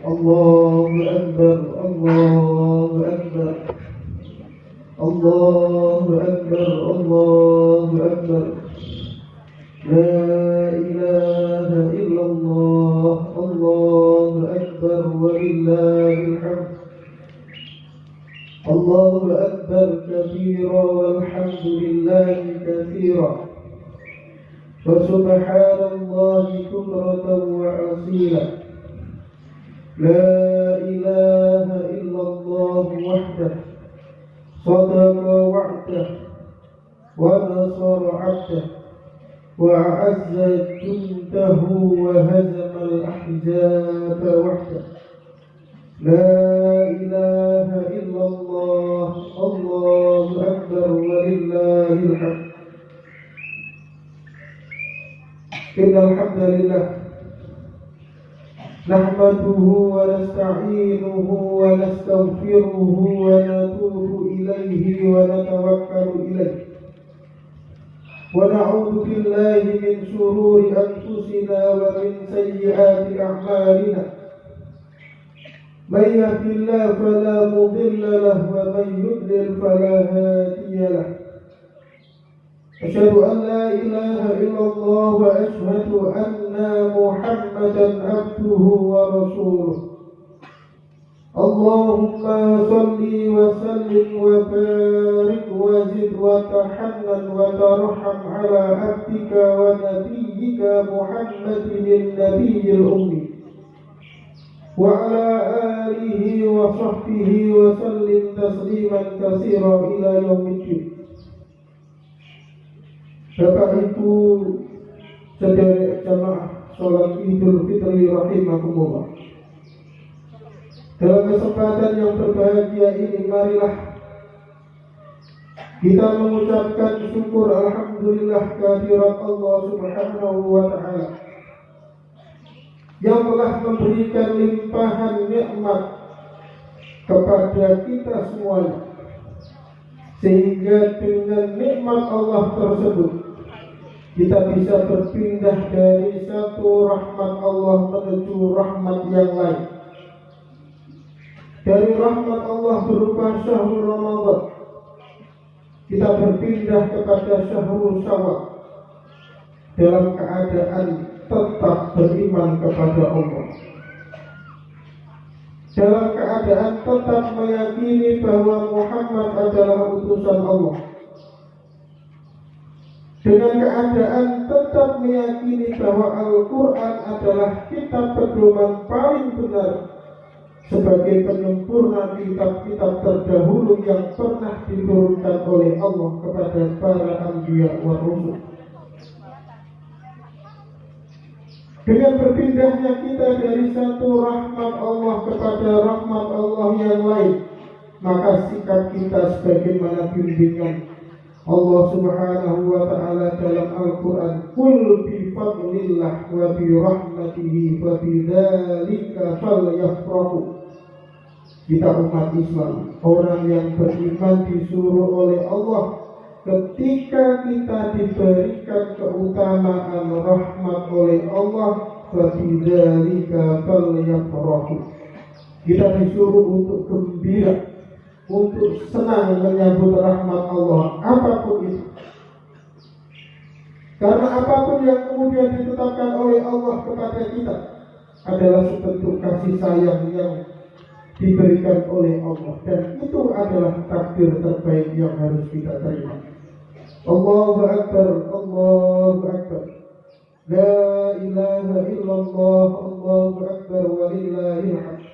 الله أكبر الله أكبر الله أكبر الله أكبر لا إله إلا الله الله أكبر ولله الحمد الله أكبر كبيرا والحمد لله كثيرا وسبحان الله بكرة وأصيلا لا إله إلا الله وحده صدق وعده ونصر عبده وأعز جنده وهزم الأحزاب وحده لا إله إلا الله الله أكبر ولله الحمد إن الحمد لله نحمده ونستعينه ونستغفره ونتوب إليه ونتوكل إليه ونعوذ بالله من شرور أنفسنا ومن سيئات أعمالنا من يهد الله فلا مضل له ومن يضلل فلا هادي له أشهد أن لا إله إلا الله وأشهد أن محمدا عبده ورسوله اللهم صل وسلم وبارك وزد وتحنن وترحم على عبدك ونبيك محمد النبي الأمي وعلى آله وصحبه وسلم تسليما كثيرا إلى يوم الدين. Bapak Ibu saudara jamaah sholat Idul Fitri rahimakumullah. Dalam kesempatan yang berbahagia ini, marilah kita mengucapkan syukur alhamdulillah kehadirat Allah Subhanahu wa Ta'ala yang telah memberikan limpahan nikmat kepada kita semuanya, sehingga dengan nikmat Allah tersebut kita bisa berpindah dari satu rahmat Allah menuju rahmat yang lain. Dari rahmat Allah berupa syahrul Ramadan, kita berpindah kepada syahrul Syawal dalam keadaan tetap beriman kepada Allah, dalam keadaan tetap meyakini bahwa Muhammad adalah utusan Allah, dengan keadaan tetap meyakini bahwa Al-Quran adalah kitab pedoman paling benar sebagai penyempurna kitab-kitab terdahulu yang pernah diturunkan oleh Allah kepada para anbiya wa rasul. Dengan berpindahnya kita dari satu rahmat Allah kepada rahmat Allah yang lain, maka sikap kita sebagaimana bimbingan Allah Subhanahu wa Ta'ala dalam Al-Quran, Qul bi fadlillah wa bi rahmatihi wa bi dzalika falyafrahu. Kita umat Islam, orang yang beriman disuruh oleh Allah ketika kita diberikan keutamaan rahmat oleh Allah, wa bi dzalika falyafrahu. Kita disuruh untuk gembira, untuk senang menyambut rahmat Allah apapun itu. Karena apapun yang kemudian ditetapkan oleh Allah kepada kita adalah sebentuk kasih sayang yang diberikan oleh Allah, dan itu adalah takdir terbaik yang harus kita terima. Allahu Akbar, Allahu Akbar, la ilaha illallah, Allahu Akbar walillahil hamd.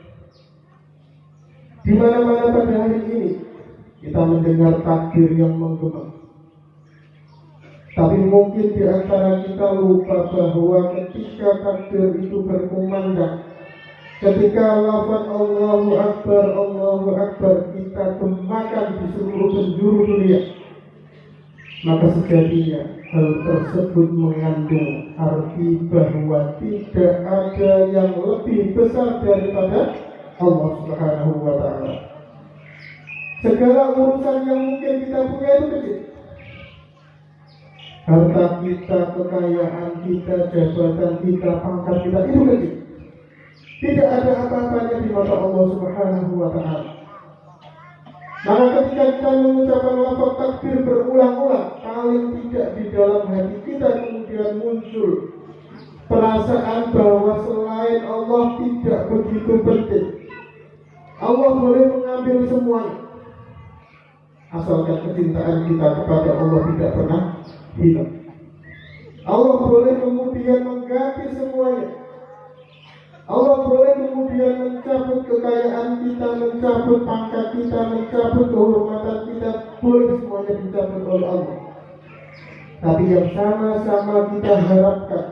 Di mana-mana pada hari ini kita mendengar takbir yang menggema, tapi mungkin di antara kita lupa bahwa ketika takbir itu berkumandang, ketika lafaz Allahu Akbar kita gemakan di seluruh penjuru dunia, maka sejatinya hal tersebut mengandung arti bahwa tidak ada yang lebih besar daripada Allah Subhanahu wa Ta'ala. Segala urusan yang mungkin kita punya itu kecil. Harta kita, kekayaan kita, jabatan kita, pangkat kita itu kecil. Tidak ada apa-apanya di mata Allah Subhanahu wa Ta'ala. Maka ketika kita mengucapkan lafaz takbir berulang-ulang, paling tidak di dalam hati kita kemudian muncul perasaan bahwa selain Allah tidak begitu penting. Allah boleh mengambil semuanya, asalkan kecintaan kita kepada Allah tidak pernah hilang. Allah boleh kemudian mengganti semuanya. Allah boleh kemudian mencabut kekayaan kita, mencabut pangkat kita, mencabut kehormatan kita, boleh semuanya dicabut oleh Allah. Tapi yang sama-sama kita harapkan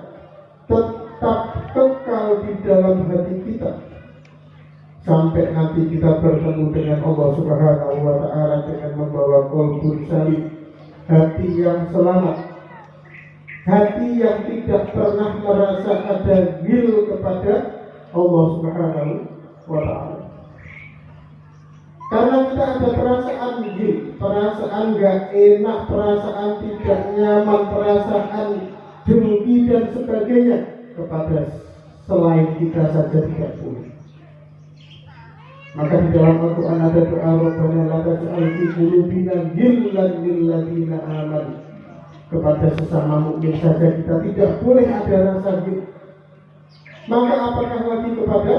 tetap kekal di dalam hati kita sampai nanti kita bertemu dengan Allah Subhanahu wa Ta'ala dengan membawa qalbun salim, hati yang selamat, hati yang tidak pernah merasa ada ghil kepada Allah Subhanahu wa Ta'ala. Karena kita ada perasaan ghil, perasaan gak enak, perasaan tidak nyaman, perasaan dengki dan sebagainya kepada selain kita saja tidak boleh. Maka di dalam Al-Quran ada doa Rabbana la taj'al fi qulubina ghillan lil ladzina amanu. Kepada sesama mukmin saja kita tidak boleh ada rasa ghil. Maka apakah lagi kepada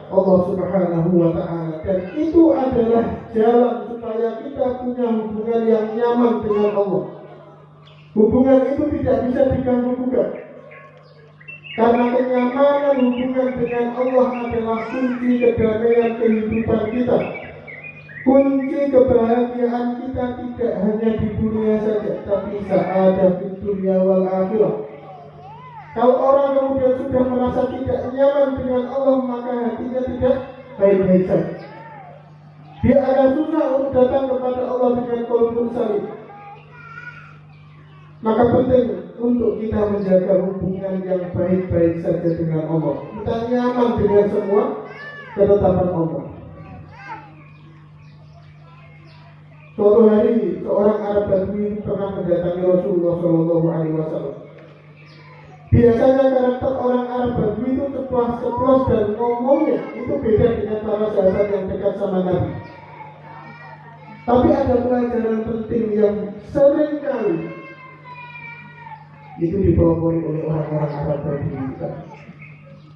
Allah Subhanahu wa Ta'ala. Dan itu adalah jalan supaya kita punya hubungan yang nyaman dengan Allah. Hubungan itu tidak bisa diganggu-gugat. Karena kenyamanan hubungan dengan Allah adalah kunci kedamaian kehidupan kita. Kunci kebahagiaan kita tidak hanya di dunia saja, tapi sa'adah di dunia wal akhirah. Kalau orang kemudian sudah merasa tidak nyaman dengan Allah, maka hatinya tidak baik-baik saja. Dia akan susah untuk datang kepada Allah dengan qalbun salim. Maka penting untuk kita menjaga hubungan yang baik-baik saja dengan Allah. Kita nyaman dengan semua ketetapan Allah. Suatu hari seorang Arab Badui pernah mendatangi Rasulullah SAW. Biasanya karakter orang Arab Badui itu ceplos dan ngomongnya itu beda dengan para sahabat yang dekat sama Nabi. Tapi ada pelajaran penting yang sering kali itu dipelopori oleh orang-orang Arab Badui.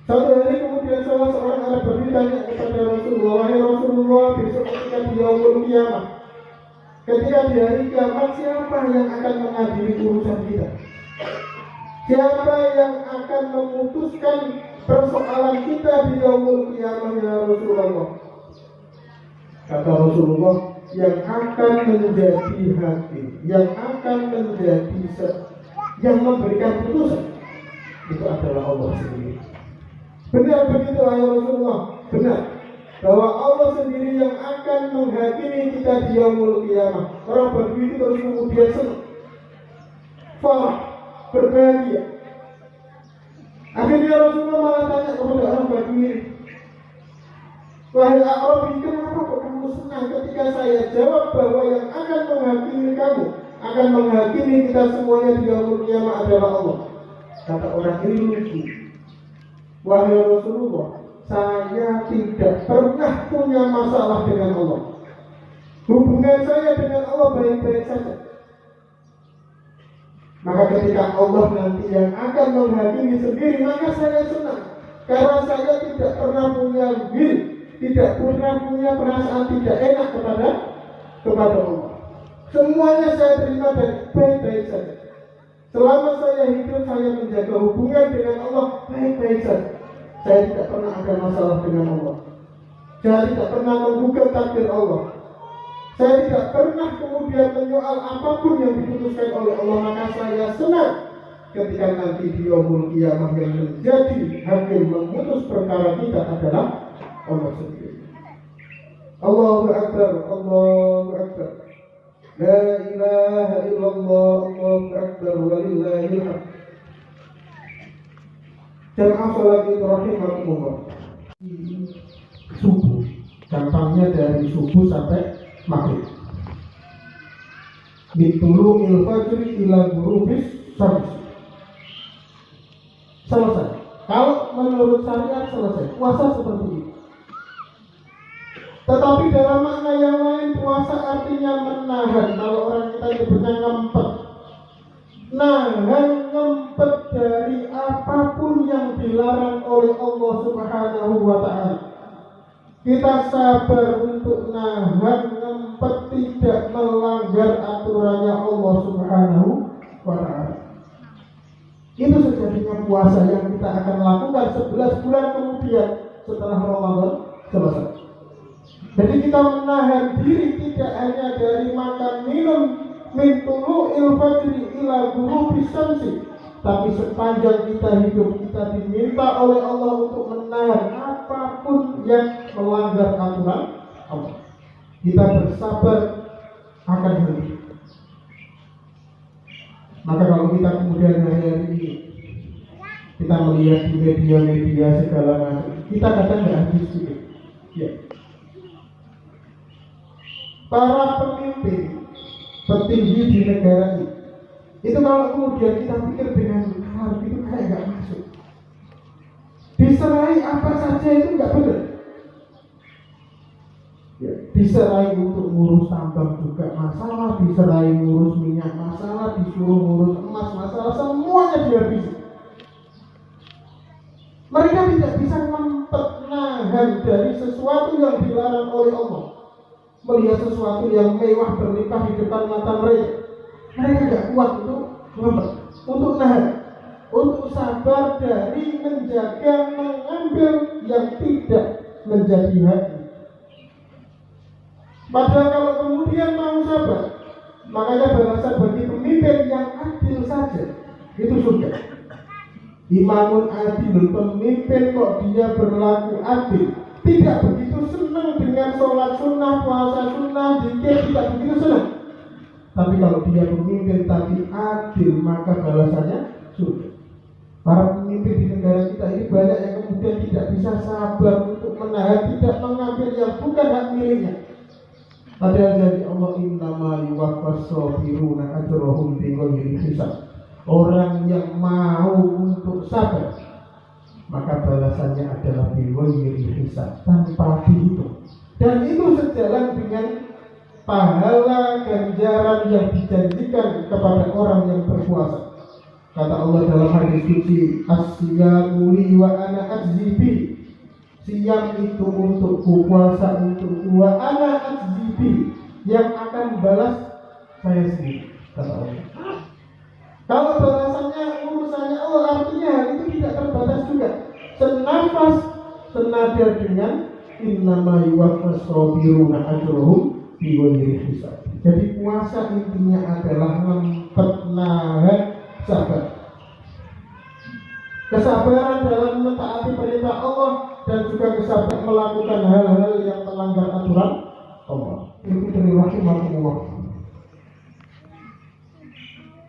Satu hari kemudian salah seorang Arab Badui tanya kepada Rasulullah, wahai Rasulullah, besok ketika di yaumul kiamah, ketika di hari kiamat, siapa yang akan mengadili urusan kita? Siapa yang akan memutuskan persoalan kita di yaumul kiamah ya Rasulullah? Kata Rasulullah, yang akan menjadi hakim, yang akan menjadi yang memberikan putusan itu adalah Allah sendiri. Benar begitu ya Rasulullah? Benar. Bahwa Allah sendiri yang akan menghakimi kita di yaumul kiamah. Orang Badui itu terus kemudian senang, farah, berbahagia. Akhirnya Rasulullah malah tanya kepada orang Badui, wahai Arabi, kenapa kok kamu senang ketika saya jawab bahwa yang akan menghakimi kamu, akan menghakimi kita semuanya di yaumul kiamah adalah Allah? Kata orang ini lucu. Wahai Rasulullah, saya tidak pernah punya masalah dengan Allah. Hubungan saya dengan Allah baik-baik saja. Maka ketika Allah nanti yang akan menghakimi sendiri, maka saya senang. Karena saya tidak pernah punya ghil, tidak pernah punya perasaan tidak enak kepada Allah. Semuanya saya terima dan baik-baik saja. Selama saya hidup, saya menjaga hubungan dengan Allah baik-baik saja. Saya tidak pernah ada masalah dengan Allah. Saya tidak pernah menggugat takdir Allah. Saya tidak pernah kemudian menyoal apapun yang diputuskan oleh Allah. Maka saya senang ketika nanti di yaumul kiamah yang menjadi hakim memutus perkara kita adalah Allah sendiri. Allahu Akbar, Allahu Akbar. La ilaha illallah, Allahu Akbar, walillahil hamd. Jamaah sholat itu rahimahumullah. Subuh, gampangnya dari subuh sampai maghrib. Ditulu ilfajri ila ghurubis syams. Selesai. Kalau menurut syariat selesai. Puasa seperti itu. Tetapi dalam makna yang lain, puasa artinya menahan. Kalau orang kita nyebutnya ngempet. Nahan, ngempet dari apapun yang dilarang oleh Allah Subhanahu wa ta'ala. Kita sabar untuk nahan, ngempet, tidak melanggar aturannya Allah Subhanahu wa ta'ala. Itu sejatinya puasa yang kita akan lakukan 11 bulan kemudian setelah Ramadan selesai. Jadi kita menahan diri tidak hanya dari makan minum min tulu'il fajri ila ghurubi syamsi, tapi sepanjang kita hidup kita diminta oleh Allah untuk menahan apapun yang melanggar aturan Allah. Kita bersabar akan hal itu. Maka kalau kita kemudian hari ini kita melihat di media-media segala macam, kita kadang nggak habis pikir. Ya. Para pemimpin petinggi di negara ini, itu kalau kemudian kita pikir dengan hal itu kayak nggak masuk. Diserai apa saja itu nggak benar. Ya, diserai untuk ngurus tambang juga masalah, diserai ngurus minyak masalah, disuruh ngurus emas masalah, semuanya dihabisi. Mereka tidak bisa mempernahan dari sesuatu yang dilarang oleh Allah. Melihat sesuatu yang mewah berlimpah di depan mata mereka, mereka tidak kuat untuk nahan, untuk sabar dari menjaga, mengambil yang tidak menjadi hati. Padahal kalau kemudian mau sabar, makanya balasan bagi pemimpin yang adil saja itu surga. Imamun adil, pemimpin kok dia berlaku adil, tidak begitu senang dengan sholat sunnah, puasa sunnah, zikir, tidak begitu senang. Tapi kalau dia pemimpin tapi adil, maka balasannya surga. Para pemimpin di negara kita ini banyak yang kemudian tidak bisa sabar untuk menahan, tidak mengambil yang bukan hak miliknya. Padahal jadi Allah innama yuwaffas sabiruna ajrahum bighairi hisab. Orang yang mau untuk sabar, maka balasannya adalah bighairi hisab, tanpa dihitung. Dan itu sejalan dengan pahala ganjaran yang dijanjikan kepada orang yang berpuasa. Kata Allah dalam hadis qudsi, as-siyamu li wa ana ajzi bi. Siam itu untukku, puasa untukku, wa ana ajzi bi, yang akan balas saya sendiri, kata Allah. Kalau balasannya urusannya Allah, artinya hal itu tidak terbatas juga. Senafas senada dengan innama yuwaffas sabiruna ajrahum bighairi hisab. Jadi puasa intinya adalah menahan sabar. Kesabaran dalam mentaati perintah Allah dan juga kesabaran melakukan hal-hal yang melanggar aturan Allah. Itu dari rahimahullah.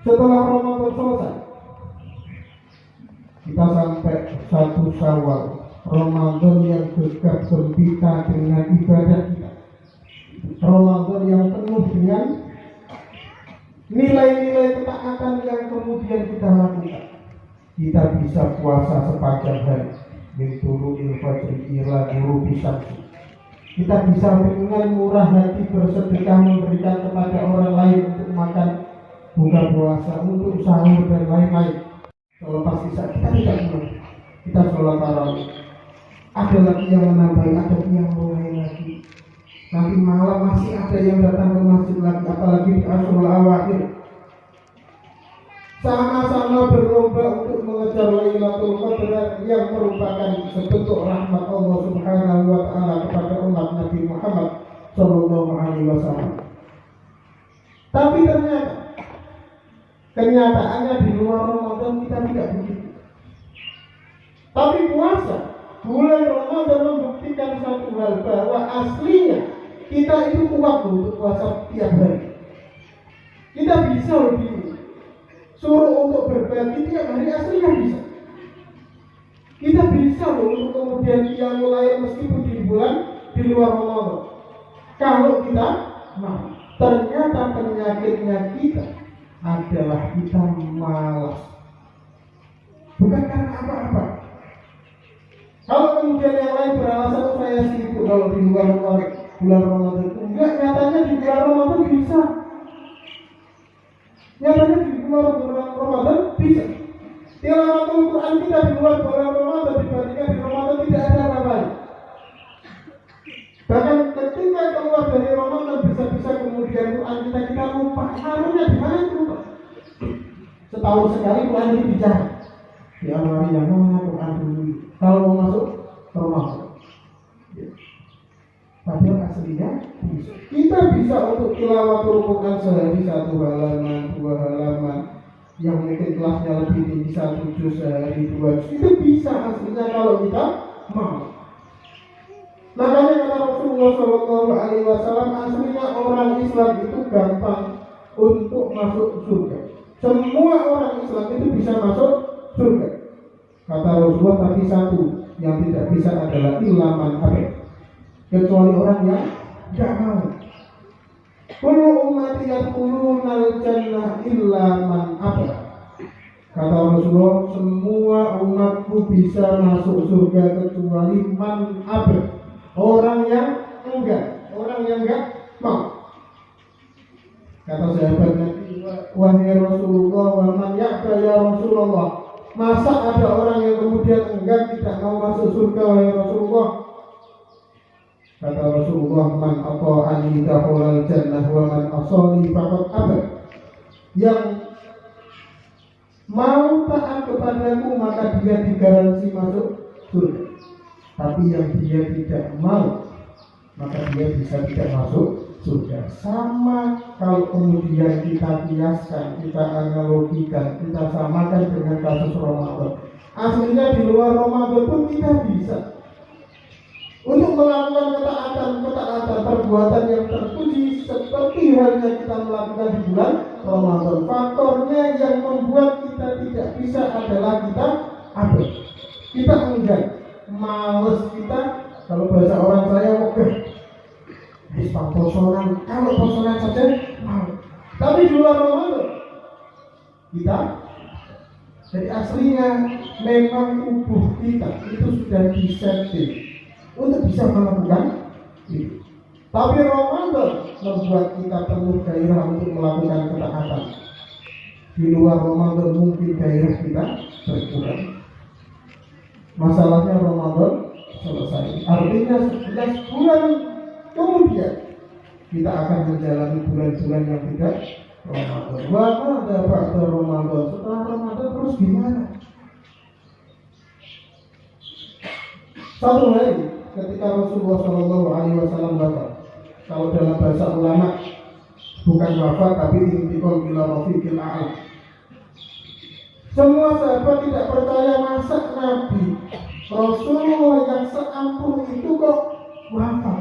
Setelah Ramadan selesai, kita sampai 1 Syawal, Ramadan yang gegap gempita dengan ibadah kita, Ramadan yang penuh dengan nilai-nilai ketaatan yang kemudian kita lakukan. Kita bisa puasa sepanjang hari, min tulu'il fajri ila ghurubi syamsi. Kita bisa dengan murah hati bersedekah, memberikan kepada orang lain untuk makan buka puasa, untuk sahur dan lain-lain. Kalau pas isya kita tidak mulai, kita sholat tarawih. Ada lagi yang menambahi, ada yang mulai lagi. Nanti malam masih ada yang datang ke masjid lagi, apalagi di Ashurul Awakhir. Sama-sama berlomba untuk mengejar Lailatul Qadar yang merupakan sebentuk rahmat Allah Subhanahu wa ta'ala kepada umat Nabi Muhammad sallallahu alaihi wasallam. Tapi ternyata kenyataannya di luar Ramadan kita tidak begitu. Tapi puasa bulan Ramadan membuktikan satu hal, bahwa aslinya kita itu kuat untuk puasa tiap hari. Kita bisa lebih suruh untuk berbagi tiap hari, aslinya bisa. Kita bisa untuk kemudian dia mulai meskipun di bulan di luar Ramadan. Kalau kita mau, ternyata penyakitnya kita adalah kita malas. Bukan karena apa-apa. Kalau kemudian yang lain beralasan saya sibuk kalau di luar bulan Ramadan, enggak, nyatanya di bulan Ramadan bisa. Nyatanya di luar bulan Ramadan bisa. Tilawatul Quran kita di luar bulan Ramadan dibandingkan di Ramadan tidak ada apa-apa. Bahkan ketika keluar dari Ramadan bisa-bisa kemudian Quran kita lupa. Naruhnya di mana itu? Setahun sekali Quran ini bicara. Ya Allah, yang mana Quran dulu? Kalau mau masuk Ramadan. Padahal aslinya kita bisa untuk tilawatul Quran sehari 1 halaman, 2 halaman. Yang mungkin kelasnya lebih tinggi 1 juz sehari 2 juz. Itu bisa aslinya kalau kita mau. Makanya kata Rasulullah SAW, aslinya orang Islam itu gampang untuk masuk surga. Semua orang Islam itu bisa masuk surga. Kata Rasulullah, tapi satu yang tidak bisa adalah ilaman abad, kecuali orang yang tidak mau. Kullu ummati yadkhulunal jannah illa man abad. Kata Rasulullah, semua umatku bisa masuk surga kecuali man abad, orang yang enggak mau. Kata sahabatnya, wahai Rasulullah, wa man ya'ba ya Rasulullah, masa ada orang yang kemudian enggan tidak mau masuk surga, wahai Rasulullah? Kata Rasulullah, man ata'ani dakhulal jannah wa man asani faqad aba. Yang mau taat kepadaku maka dia digaransi masuk surga. Tapi yang dia tidak mau maka dia bisa tidak masuk surga. Sama kalau kemudian kita kiaskan, kita analogikan, kita samakan dengan kasus Ramadan. Aslinya di luar Ramadan pun kita bisa untuk melakukan ketaatan perbuatan yang terpuji seperti halnya kita melakukan di bulan Ramadan. Faktornya yang membuat kita tidak bisa adalah kita abet, kita enggan, males kita. Kalau bahasa orang saya posonan, kalau posonan saja mau. Tapi di luar Ramadan kita, jadi aslinya memang tubuh kita itu sudah disetting untuk bisa melakukan itu. Tapi Ramadan membuat kita penuh gairah untuk melakukan ketaatan. Di luar Ramadan mungkin gairah kita berkurang. Masalahnya Ramadan selesai. Artinya 11 bulan kemudian kita akan menjalani bulan-bulan yang tidak Ramadan. Ada pada Ramadan. Setelah Ramadan terus gimana? Satu hari ketika Rasulullah SAW wafat, kalau dalam bahasa ulama bukan wafat tapi intikal ila rafiqil a'la. Semua sahabat tidak percaya masa Nabi Rasulullah yang seampun itu kok wafat.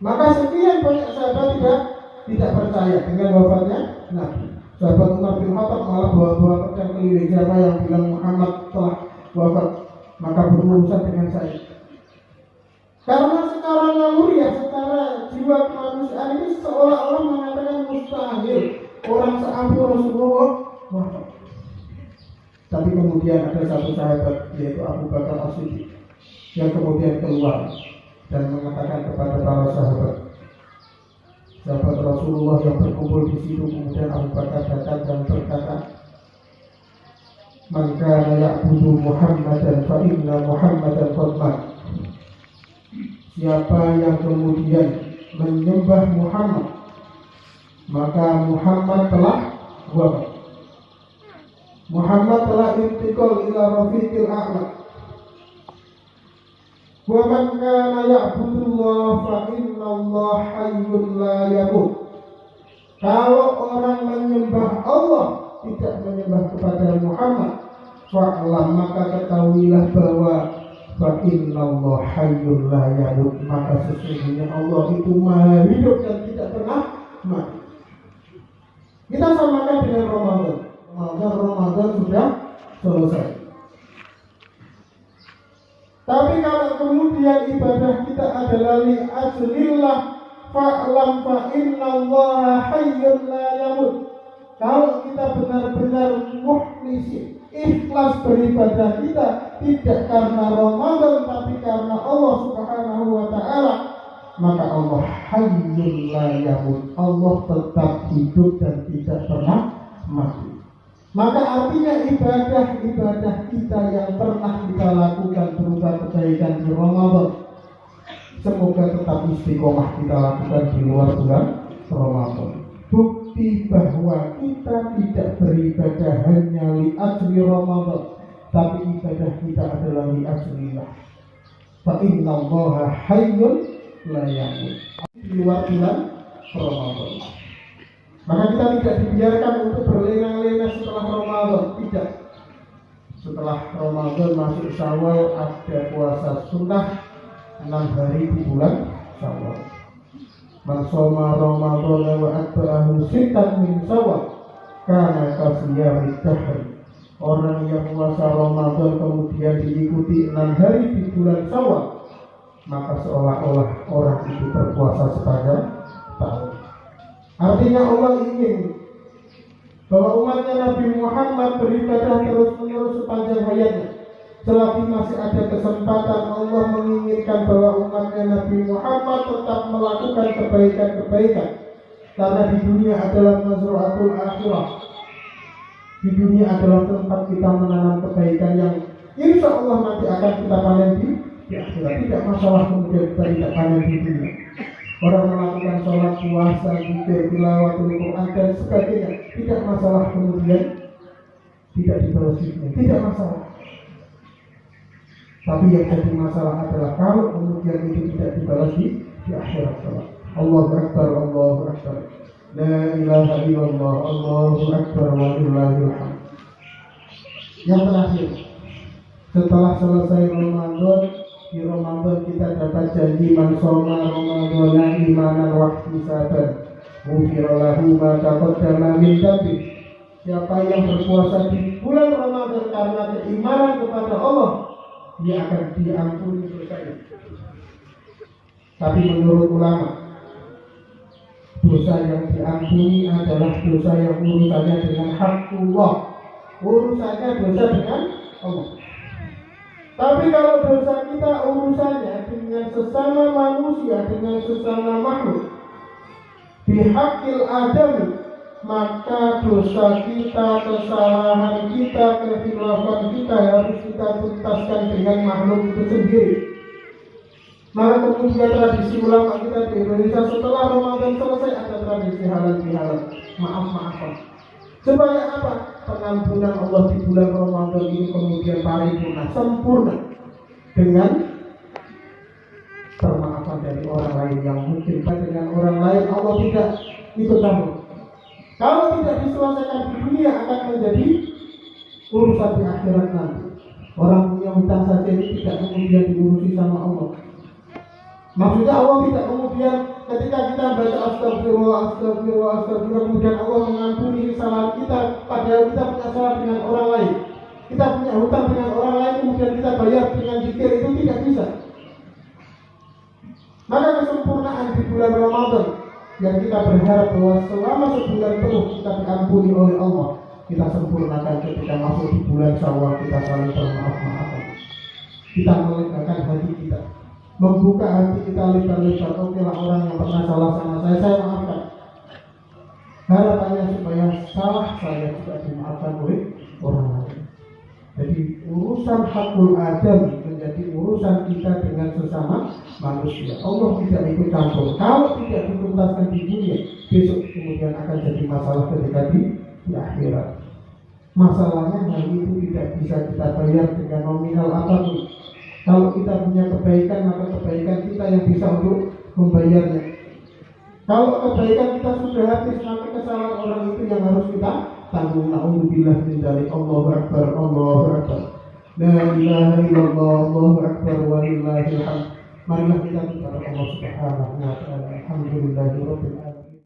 Maka sekian banyak sahabat tidak percaya dengan wafatnya Nabi. Sahabat Umar bin Khattab malah bawa-bawa pedang keliling, siapa yang bilang Muhammad telah wafat maka berurusan dengan saya. Karena secara naluri, secara jiwa kemanusiaan ini seolah-olah mengatakan mustahil orang seampun Rasulullah wafat. Tapi kemudian ada satu sahabat yaitu Abu Bakar As-Siddiq yang kemudian keluar dan mengatakan kepada para sahabat Rasulullah yang berkumpul di situ. Kemudian Abu Bakar datang dan berkata, "Man kana ya'budu Muhammadan fa inna Muhammadan qad mat." Siapa yang kemudian menyembah Muhammad, maka Muhammad telah wafat. Muhammad telah intikal ila rafiqil a'la. Wa man kana ya'budullah fa innallaha hayyun la yamut. Kalau orang menyembah Allah tidak menyembah kepada Muhammad, fa'lam, maka ketahuilah bahwa fa innallaha hayyun la yamut, maka sesungguhnya Allah itu maha hidup dan tidak pernah mati. Kita samakan dengan Ramadan. Ramadan sudah selesai. Tapi kalau kemudian ibadah kita adalah li ajlillah, fa'lam fa innallaha hayyun la yamut. Kalau kita benar-benar mukhlisin, ikhlas beribadah kita tidak karena Ramadan tapi karena Allah Subhanahu wa taala, maka Allah hayyul la yamut, Allah tetap hidup dan tidak pernah mati. Maka artinya ibadah-ibadah kita yang pernah kita lakukan berupa kebaikan di Ramadan, semoga tetap istiqomah kita lakukan di luar bulan Ramadan. Bukti bahwa kita tidak beribadah hanya li ajli Ramadan, tapi ibadah kita adalah li ajlillah. Fa innallaha hayyun la yamut. Di luar bulan Ramadan. Maka kita tidak dibiarkan untuk berlena-lena setelah Ramadan, tidak. Setelah Ramadan masuk Syawal ada puasa sunnah 6 hari di bulan Syawal. Man shoma Ramadan wa atba'ahu sittan min Syawal kana kasiyami dahr. Orang yang puasa Ramadan kemudian diikuti 6 hari di bulan Syawal, maka seolah-olah orang itu berpuasa sepanjang tahun. Artinya Allah ingin bahwa umatnya Nabi Muhammad beribadah terus-menerus sepanjang hayatnya. Selagi masih ada kesempatan, Allah menginginkan bahwa umatnya Nabi Muhammad tetap melakukan kebaikan-kebaikan. Karena di dunia adalah mazru'atul akhirah. Di dunia adalah tempat kita menanam kebaikan yang insya Allah nanti akan kita panen di akhirat. Tidak masalah kemudian kita tidak panen di dunia. Orang melakukan sholat, puasa, zikir, tilawatul Quran dan sebagainya, tidak masalah kemudian tidak dibalasnya, tidak masalah. Tapi yang jadi masalah adalah kalau kemudian itu tidak dibalas di akhirat kelak. Allahu Akbar, Allahu Akbar. La ilaha illallah, Allahu Akbar wa lillahil hamd. Yang terakhir, setelah selesai Ramadan, di Ramadan kita dapat janji man shoma Ramadana imanan wa ihtisaban ghufira lahu ma taqaddama min dhanbi. Siapa yang berpuasa di bulan Ramadan karena keimanan kepada Allah, dia akan diampuni dosanya. Tapi menurut ulama, dosa yang diampuni adalah dosa yang urusannya dengan haqqullah, urusannya dosa dengan Allah. Tapi kalau dosa kita urusannya dengan sesama manusia, dengan sesama makhluk, bihaqil adami, maka dosa kita, kesalahan kita, kehilafan kita harus kita tuntaskan dengan makhluk itu sendiri. Maka kemudian tradisi ulama kita di Indonesia setelah Ramadan selesai ada tradisi halal-bihalal, maaf-maafan. Supaya apa? Pengampunan Allah di bulan Ramadan ini kemudian paripurna, sempurna dengan permaafan dari orang lain yang mungkin dengan orang lain Allah tidak ikut campur. Kalau tidak diselesaikan di dunia akan menjadi urusan di akhirat nanti. Orang punya hutang saja ini tidak kemudian diurusi sama Allah. Maksudnya Allah tidak kemudian ketika kita baca astagfirullah, astagfirullah, astagfirullah, kemudian Allah mengampuni kesalahan kita, padahal kita punya salah dengan orang lain. Kita punya hutang dengan orang lain, kemudian kita bayar dengan zikir, itu tidak bisa. Maka kesempurnaan di bulan Ramadan yang kita berharap bahwa selama sebulan penuh kita diampuni oleh Allah, kita sempurnakan ketika masuk di bulan Syawal, kita saling bermaaf-maafan. Kita melegakan hati kita, membuka hati kita lebar-lebar. Oke lah, orang yang pernah salah sama saya maafkan. Harapannya supaya salah saya juga dimaafkan oleh orang lain. Jadi urusan hakul adam menjadi urusan kita dengan sesama manusia. Allah tidak ikut campur. Kalau tidak dituntaskan di dunia, besok kemudian akan jadi masalah ketika di akhirat. Masalahnya hal itu tidak bisa kita bayar dengan nominal apapun. Kalau kita punya kebaikan, maka kebaikan kita yang bisa untuk membayarnya. Kalau kebaikan kita sudah habis, maka kesalahan orang itu yang harus kita tanggung. Na'udzubillah min dzalik. Allahu Akbar, Allahu Akbar. La ilaha illallah, Allahu Akbar wa lillahil hamd. Marilah kita kepada Allah Subhanahu wa taala. Alhamdulillahirabbil alamin.